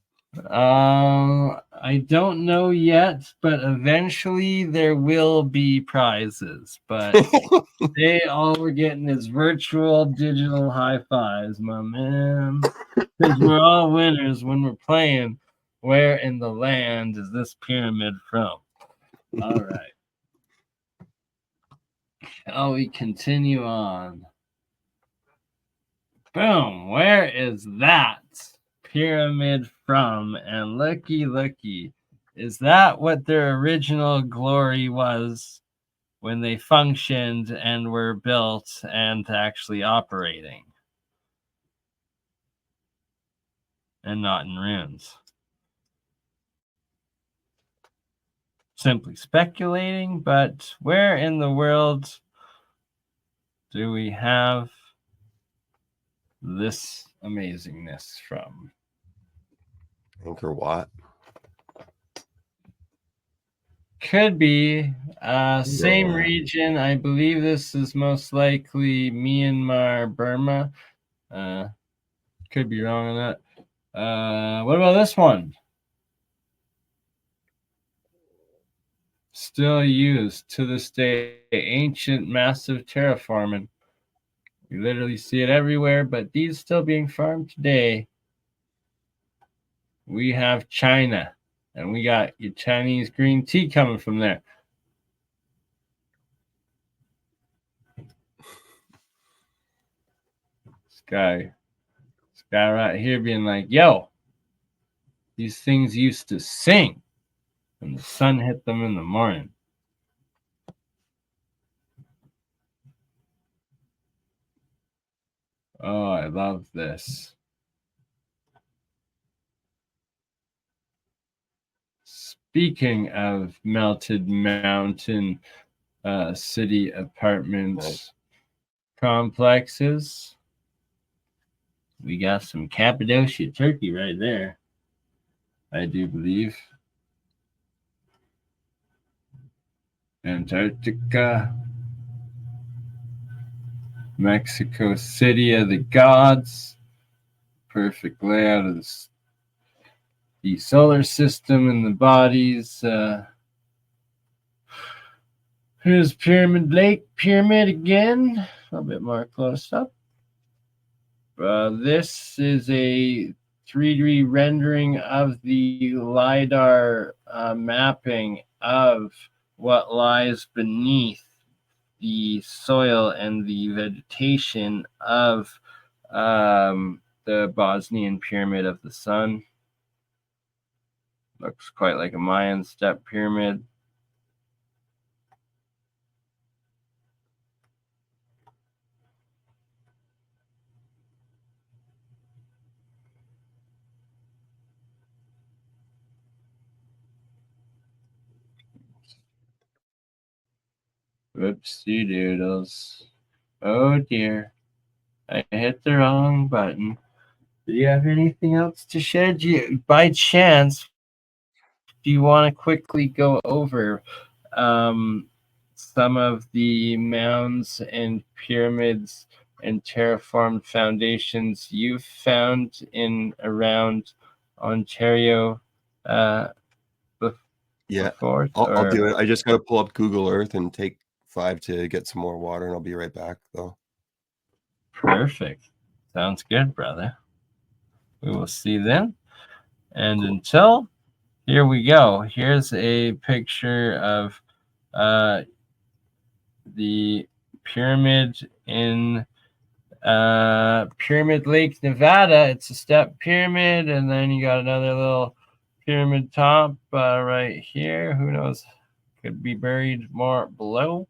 I don't know yet, but eventually there will be prizes. But today all we're getting is virtual digital high fives, my man. Because we're all winners when we're playing. Where in the land is this pyramid from? All right. Shall we continue on? Boom. Where is that pyramid from? And looky, is that what their original glory was when they functioned and were built and actually operating? And not in ruins. Simply speculating, but where in the world do we have this amazingness from? Angkor Wat. Could be. Same region. I believe this is most likely Myanmar, Burma. Could be wrong on that. What about this one? Still used to this day. Ancient, massive terraforming. You literally see it everywhere, but these still being farmed today. We have China, and we got your Chinese green tea coming from there. This guy right here being like, yo, these things used to sing when the sun hit them in the morning. Oh, I love this. Speaking of melted mountain city apartments complexes, we got some Cappadocia, Turkey right there, I do believe. Antarctica. Mexico City of the Gods. perfect layout of the solar system and the bodies. Here's Pyramid Lake Pyramid again, a bit more close up. This is a 3D rendering of the LiDAR mapping of what lies beneath the soil and the vegetation of the Bosnian Pyramid of the Sun. Looks quite like a Mayan step pyramid. Whoopsie doodles. Oh dear. I hit the wrong button. Do you have anything else to share? By chance, do you want to quickly go over some of the mounds and pyramids and terraformed foundations you've found in around Ontario before? I'll do it. I just got to pull up Google Earth and take 5 to get some more water, and I'll be right back, though. Perfect. Sounds good, brother. We will see then. And until, here we go. Here's a picture of the pyramid in Pyramid Lake, Nevada. It's a step pyramid, and then you got another little pyramid top right here. Who knows? Could be buried more below,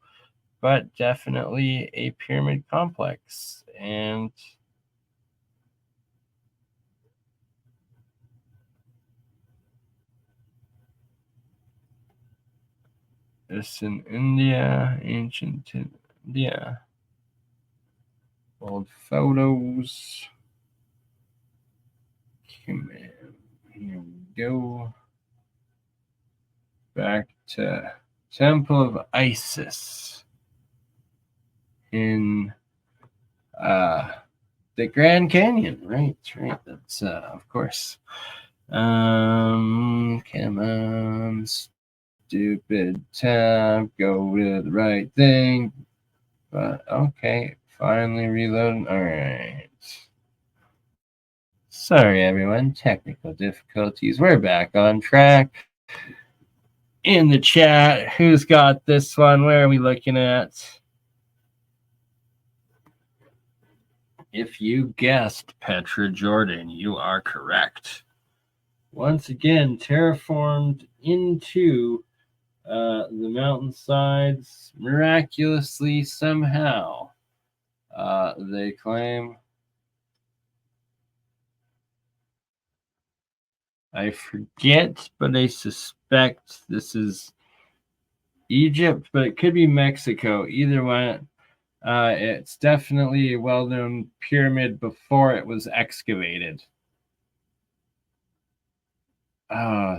but definitely a pyramid complex. And this in India, ancient India. Old photos. Come in. Here we go. Back to Temple of Isis in the Grand Canyon. Right. That's of course. Come on, stupid tab. Go to the right thing. But okay, finally reloading. All right. Sorry, everyone. Technical difficulties. We're back on track. In the chat, who's got this one? Where are we looking at? If you guessed Petra Jordan, you are correct. Once again, terraformed into the mountainsides miraculously somehow. They claim. I forget, but I suspect this is Egypt, but it could be Mexico. Either one. It's definitely a well-known pyramid before it was excavated.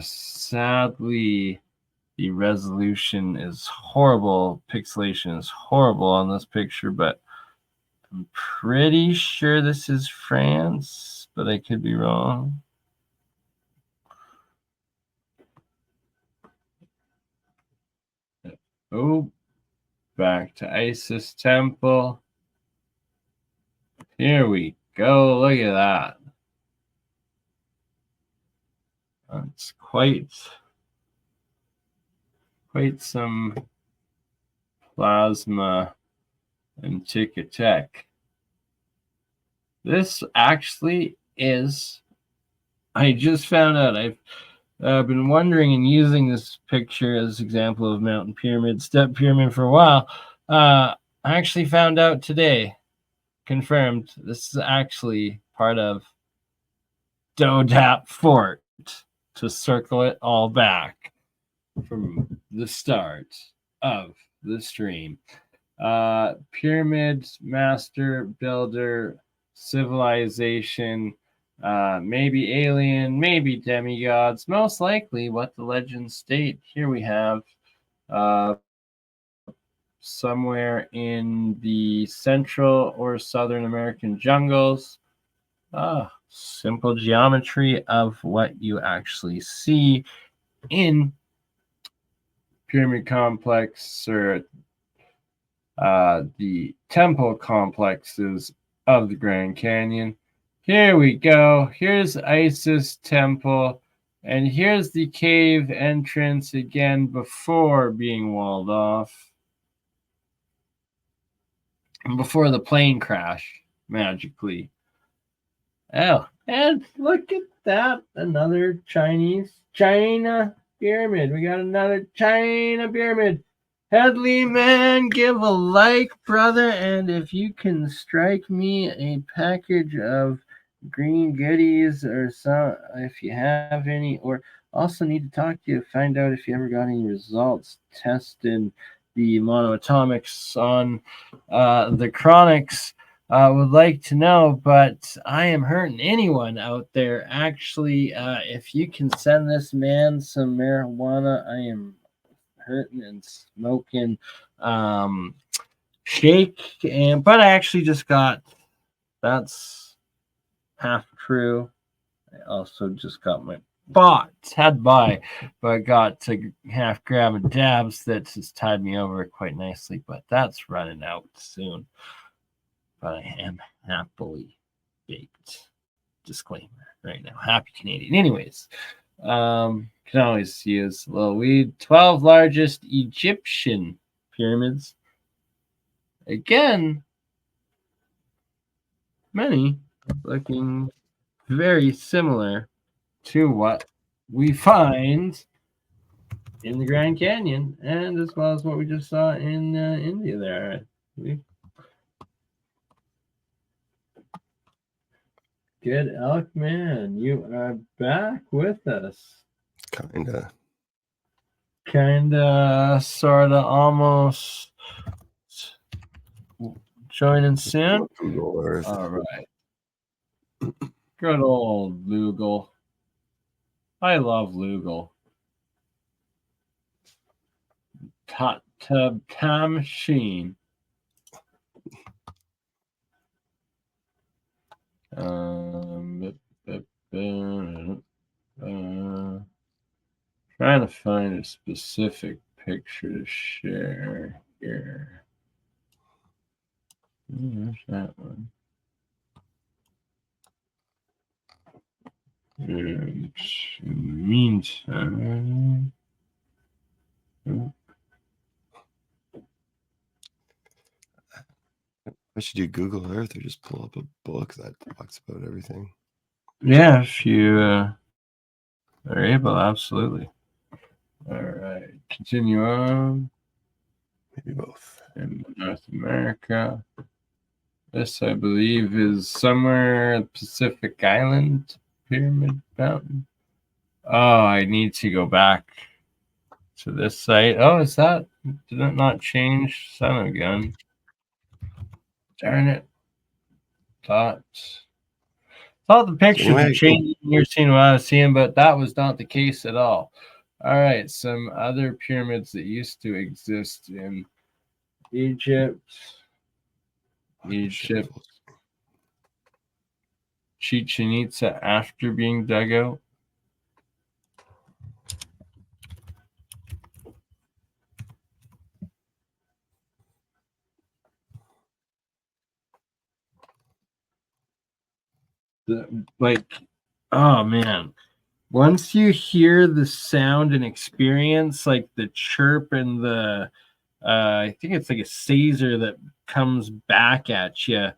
Sadly, the resolution is horrible. Pixelation is horrible on this picture, but I'm pretty sure this is France, but I could be wrong. Oh, back to Isis Temple. Here we go. Look at that. That's quite some plasma and tic-a-tech. This actually is, I just found out, I've been wondering and using this picture as example of mountain pyramid, step pyramid for a while. I actually found out today, confirmed, this is actually part of Dodap Fort, to circle it all back from the start of the stream. Pyramid master builder civilization, maybe alien, maybe demigods, most likely what the legends state. Here we have somewhere in the Central or Southern American jungles, Simple geometry of what you actually see in pyramid complex or the temple complexes of the Grand Canyon. Here we go. Here's Isis Temple, and here's the cave entrance again before being walled off. And before the plane crash, magically. Oh, and look at that. Another China pyramid. We got another China pyramid. Headley man, give a like, brother. And if you can strike me a package of green goodies or some, if you have any, or also need to talk to you, find out if you ever got any results testing the monoatomics on the chronics. Would like to know, but I am hurting anyone out there. Actually, if you can send this man some marijuana, I am hurting and smoking shake. But I actually just got, that's half true. I also just got my had to buy, but got to half grab a dabs that has tied me over quite nicely, but that's running out soon. But I am happily baked. Disclaimer right now. Happy Canadian. Anyways, can always use a little weed. 12 largest Egyptian pyramids. Again, many looking very similar to what we find in the Grand Canyon, and as well as what we just saw in India there. Good Elkman, you are back with us. Kinda, sorta, almost joining soon. Google Earth. All right. Good old Lugal. I love Lugal. Time machine. Trying to find a specific picture to share here. There's that one. And in the meantime, I should do Google Earth or just pull up a book that talks about everything. Yeah, if you are able, absolutely. All right, continue on. Maybe both. In North America, this I believe is somewhere Pacific Island Pyramid Mountain. Oh, I need to go back to this site. Oh, is that? Did it not change? Son of a gun. Darn it. Thought the pictures were changing. You're seeing what I was seeing, but that was not the case at all. All right, some other pyramids that used to exist in Egypt. Chichen Itza after being dug out. Oh man, once you hear the sound and experience like the chirp and the I think it's like a Caesar that comes back at you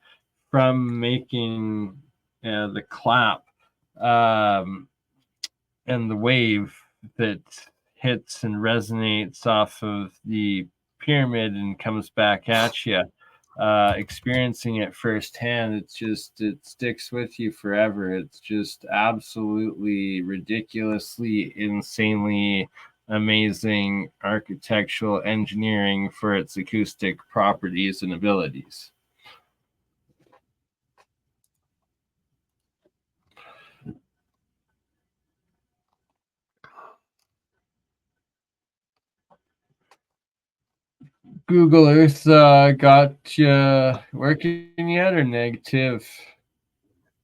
from making the clap and the wave that hits and resonates off of the pyramid and comes back at you. Experiencing it firsthand, it sticks with you forever. It's just absolutely ridiculously, insanely amazing architectural engineering for its acoustic properties and abilities. Google Earth got you working yet or negative?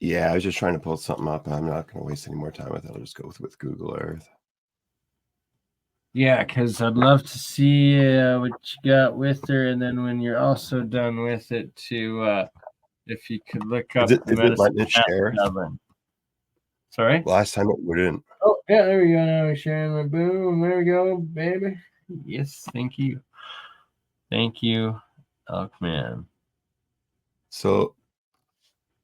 Yeah, I was just trying to pull something up. I'm not going to waste any more time with it. I'll just go with Google Earth. Yeah, because I'd love to see what you got with her, and then when you're also done with it, if you could look up Is it the medicine letting it hat share? oven. Sorry? Last time it wouldn't. Oh, yeah, there we go. Now we're sharing the boom. There we go, baby. Yes, thank you. Thank you, Elkman. So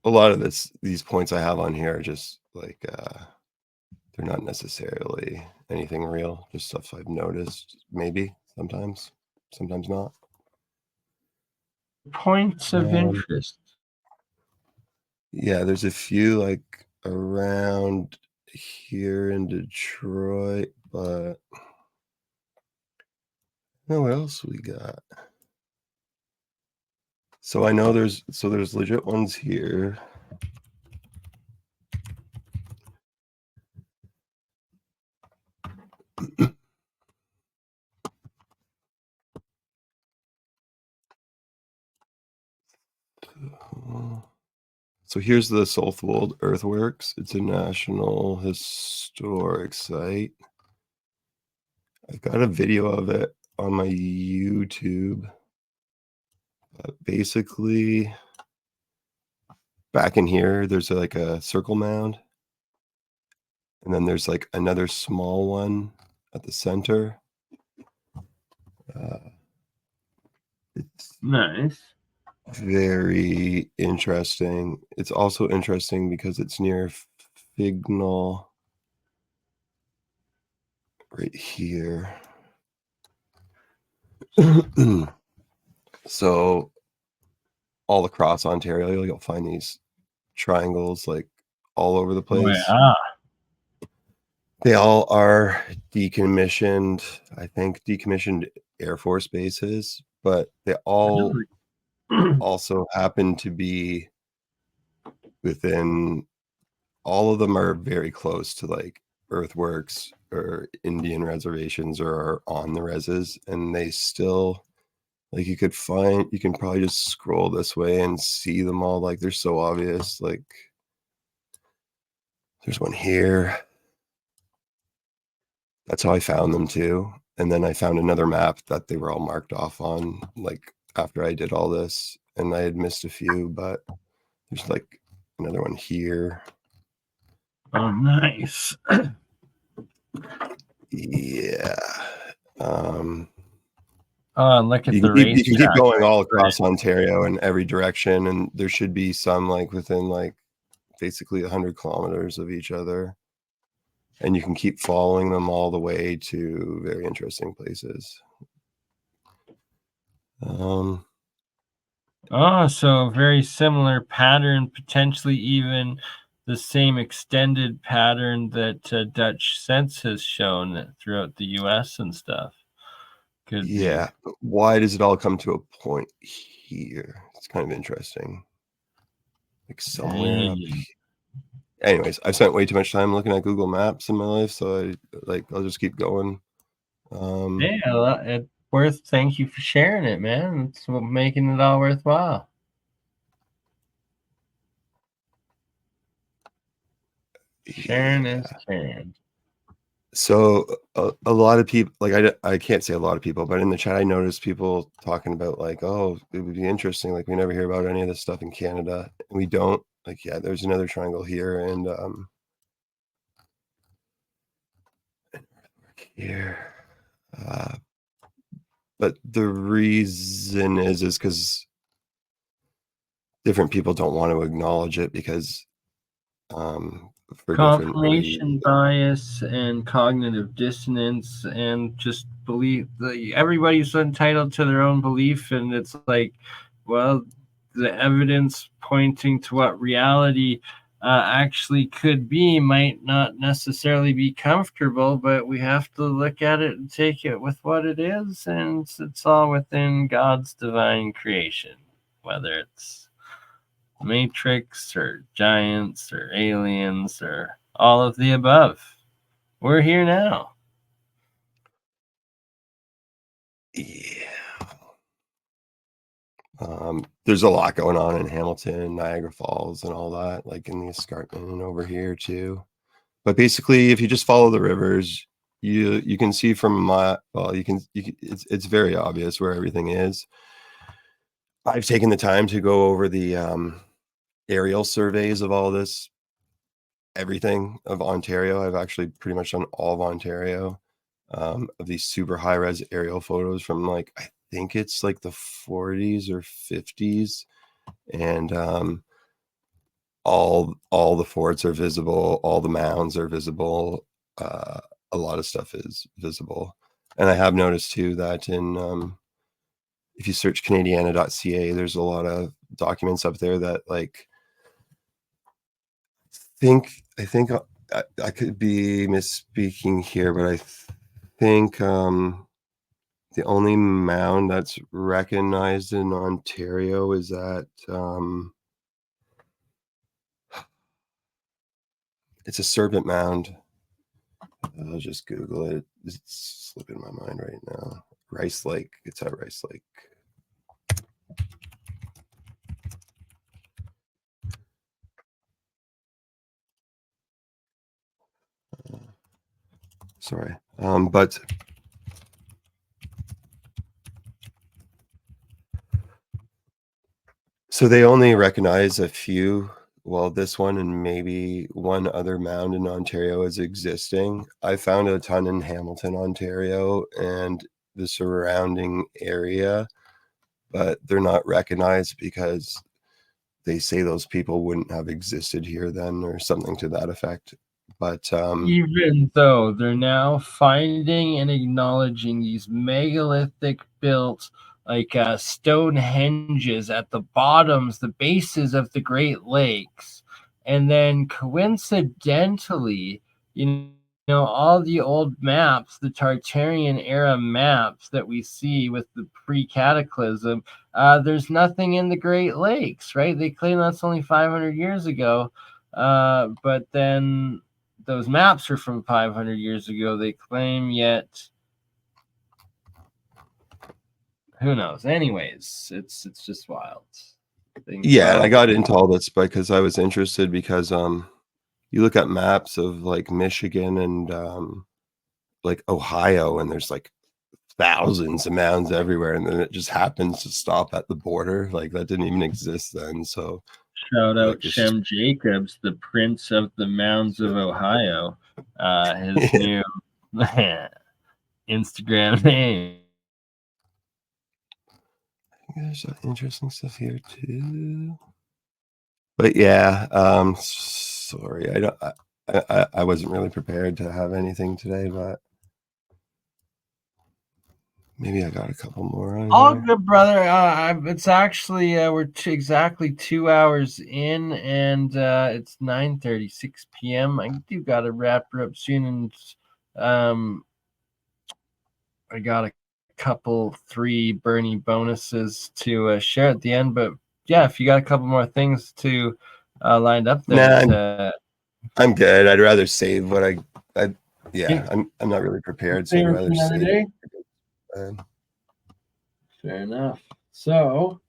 a lot of these points I have on here are just like they're not necessarily anything real, just stuff I've noticed, maybe sometimes not. Points of interest. Yeah, there's a few like around here in Detroit, but what else we got? So I know there's legit ones here. So here's the Southwold Earthworks. It's a National Historic Site. I've got a video of it on my YouTube. Basically, back in here, there's like a circle mound. And then there's like another small one at the center. It's Nice. very interesting. It's also interesting because it's near Fignal right here. So all across Ontario, you'll find these triangles like all over the place. Oh, yeah. They all are decommissioned, I think decommissioned Air Force bases, but they all also happen to be within, all of them are very close to like earthworks or Indian reservations or are on the reses, and they still, like, you can probably just scroll this way and see them all. Like, they're so obvious. Like, there's one here. That's how I found them too. And then I found another map that they were all marked off on, like, after I did all this, and I had missed a few, but there's like another one here. Oh, nice. Yeah. Oh, and look at the You can keep racetrack. going all across Ontario in every direction, and there should be some like within like basically 100 kilometers of each other. And you can keep following them all the way to very interesting places. Oh, so very similar pattern, potentially even the same extended pattern that Dutch Sense has shown throughout the US and stuff. Could yeah. Why does it all come to a point here? It's kind of interesting. Like somewhere up here. Anyways, I've spent way too much time looking at Google Maps in my life, so I'll just keep going. Yeah, it's worth. Thank you for sharing it, man. It's making it all worthwhile. Sharing is caring. So a lot of people, like, I can't say a lot of people, but in the chat I noticed people talking about like, oh, it would be interesting. Like, we never hear about any of this stuff in Canada. And we don't. Like, yeah, there's another triangle here and here. But the reason is because different people don't want to acknowledge it because for different Confirmation reasons. bias and cognitive dissonance, and just belief. Everybody's entitled to their own belief, and it's like, well, the evidence pointing to what reality actually could be might not necessarily be comfortable, but we have to look at it and take it with what it is, and it's all within God's divine creation, whether it's Matrix or giants or aliens or all of the above. We're here now. Yeah. there's a lot going on in Hamilton, Niagara Falls, and all that, like in the escarpment and over here too. But basically, if you just follow the rivers, you can see from it's very obvious where everything is. I've taken the time to go over the aerial surveys of all this, everything of Ontario. I've actually pretty much done all of Ontario, of these super high res aerial photos from like, I think it's like the 40s or 50s, and all the forts are visible, all the mounds are visible, a lot of stuff is visible. And I have noticed too that in if you search Canadiana.ca, there's a lot of documents up there that like I think I could be misspeaking here, but I think the only mound that's recognized in Ontario is at it's a serpent mound. I'll just Google it. It's slipping my mind right now. Rice Lake. It's at Rice Lake. Sorry. But so they only recognize a few. Well, this one and maybe one other mound in Ontario is existing. I found a ton in Hamilton, Ontario, and the surrounding area, but they're not recognized because they say those people wouldn't have existed here then, or something to that effect. But even though they're now finding and acknowledging these megalithic built like Stonehenges at the bottoms, the bases of the Great Lakes, and then coincidentally, you know, all the old maps, the Tartarian era maps that we see with the pre-cataclysm, there's nothing in the Great Lakes, right? They claim that's only 500 years ago, but then those maps are from 500 years ago, they claim, yet who knows? Anyways, it's just wild. yeah, and I got into all this because I was interested because you look at maps of like Michigan and like Ohio, and there's like thousands of mounds everywhere, and then it just happens to stop at the border. Like that didn't even exist then. So shout out like, Shem Jacobs, the Prince of the Mounds of Ohio. His new Instagram name. There's interesting stuff here too. But yeah, sorry, I wasn't really prepared to have anything today, but maybe I got a couple more on All here. good, brother. It's actually we're exactly 2 hours in, and it's 9:36 p.m. I do gotta wrap her up soon, and I got a couple 3 Bernie bonuses to share at the end. But yeah, if you got a couple more things to lined up there, Nah, I'm good. I'd rather save what yeah, I'm not really prepared, so I'd rather save it. Fair enough. So,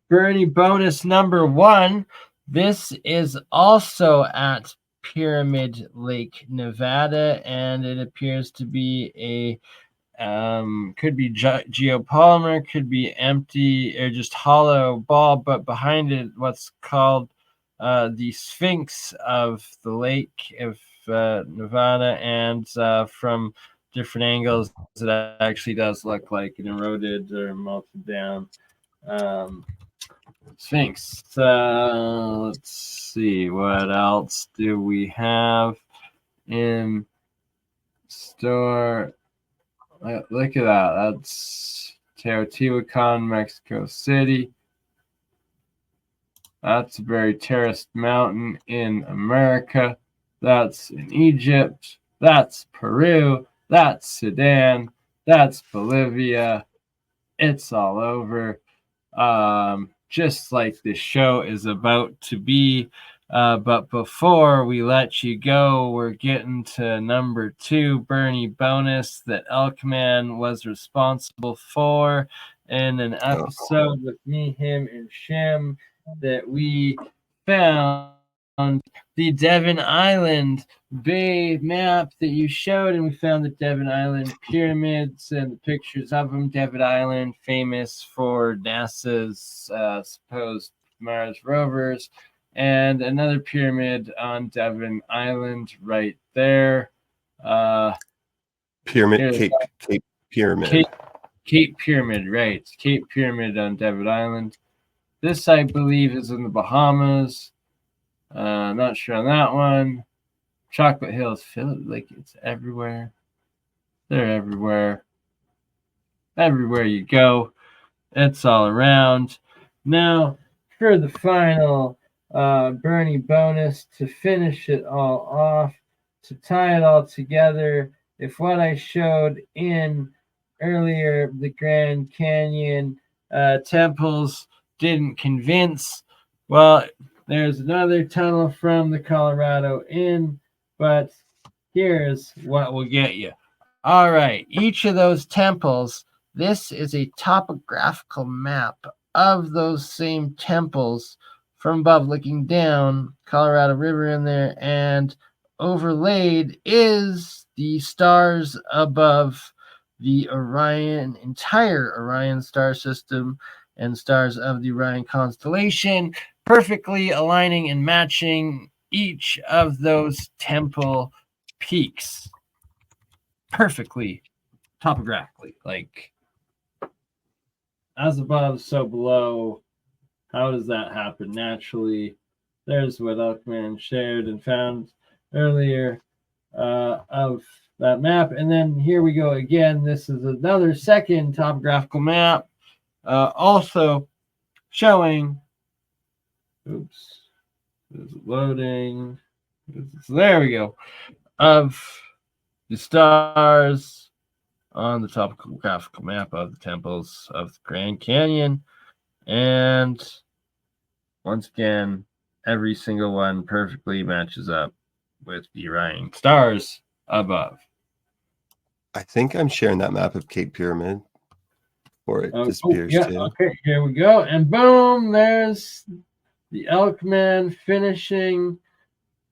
Bernie bonus number 1. This is also at Pyramid Lake, Nevada, and it appears to be a could be geopolymer, could be empty or just hollow ball, but behind it, what's called the Sphinx of the Lake of Nevada, and from different angles, it actually does look like an eroded or melted down Sphinx. Let's see, what else do we have in store? Look at that. That's Teotihuacan, Mexico City. That's a very terraced mountain in America. That's in Egypt. That's Peru. That's Sudan. That's Bolivia. It's all over. Just like this show is about to be. But before we let you go, we're getting to number 2, Bernie bonus that Elkman was responsible for. in an episode with me, him, and Shem that we found the Devon Island Bay map that you showed, and we found the Devon Island pyramids and the pictures of them. Devon Island, famous for NASA's supposed Mars rovers, and another pyramid on Devon Island right there. Pyramid, Cape Pyramid. Cape Pyramid, right. Cape Pyramid on Devon Island. This, I believe, is in the Bahamas. Not sure on that one. Chocolate Hills, like it's everywhere. They're everywhere. Everywhere you go, it's all around. Now, for the final Bernie bonus to finish it all off, to tie it all together, if what I showed in earlier, the Grand Canyon temples didn't convince, well, there's another tunnel from the Colorado Inn, but here's what will get you. All right, each of those temples, this is a topographical map of those same temples from above looking down, Colorado River in there, and overlaid is the stars above the entire Orion star system and stars of the Orion constellation, perfectly aligning and matching each of those temple peaks. Perfectly, topographically, like as above, so below. How does that happen naturally? There's what Elkman shared and found earlier of that map. And then here we go again. This is another second topographical map, also showing, oops, is it loading? There we go, of the stars on the topographical map of the temples of the Grand Canyon. And once again, every single one perfectly matches up with the Orion stars above. I think I'm sharing that map of Cape Pyramid, or it disappears too. Okay, here we go. And boom, there's the Elkman finishing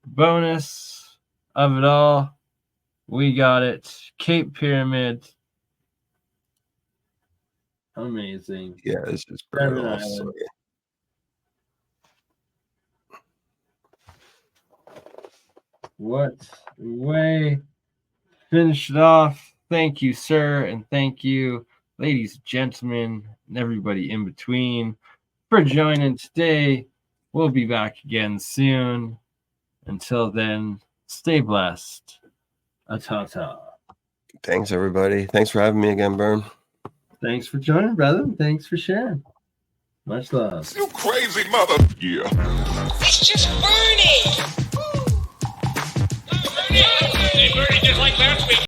bonus of it all. We got it. Cape Pyramid. Amazing. Yeah, it's just burning off. What way? Finish it off. Thank you, sir, and thank you, ladies and gentlemen, and everybody in between, for joining today. We'll be back again soon. Until then, stay blessed. Ta-ta. Thanks, everybody. Thanks for having me again, Burn. Thanks for joining, brother. Thanks for sharing. Much love. You crazy mother. Yeah. It's just burn.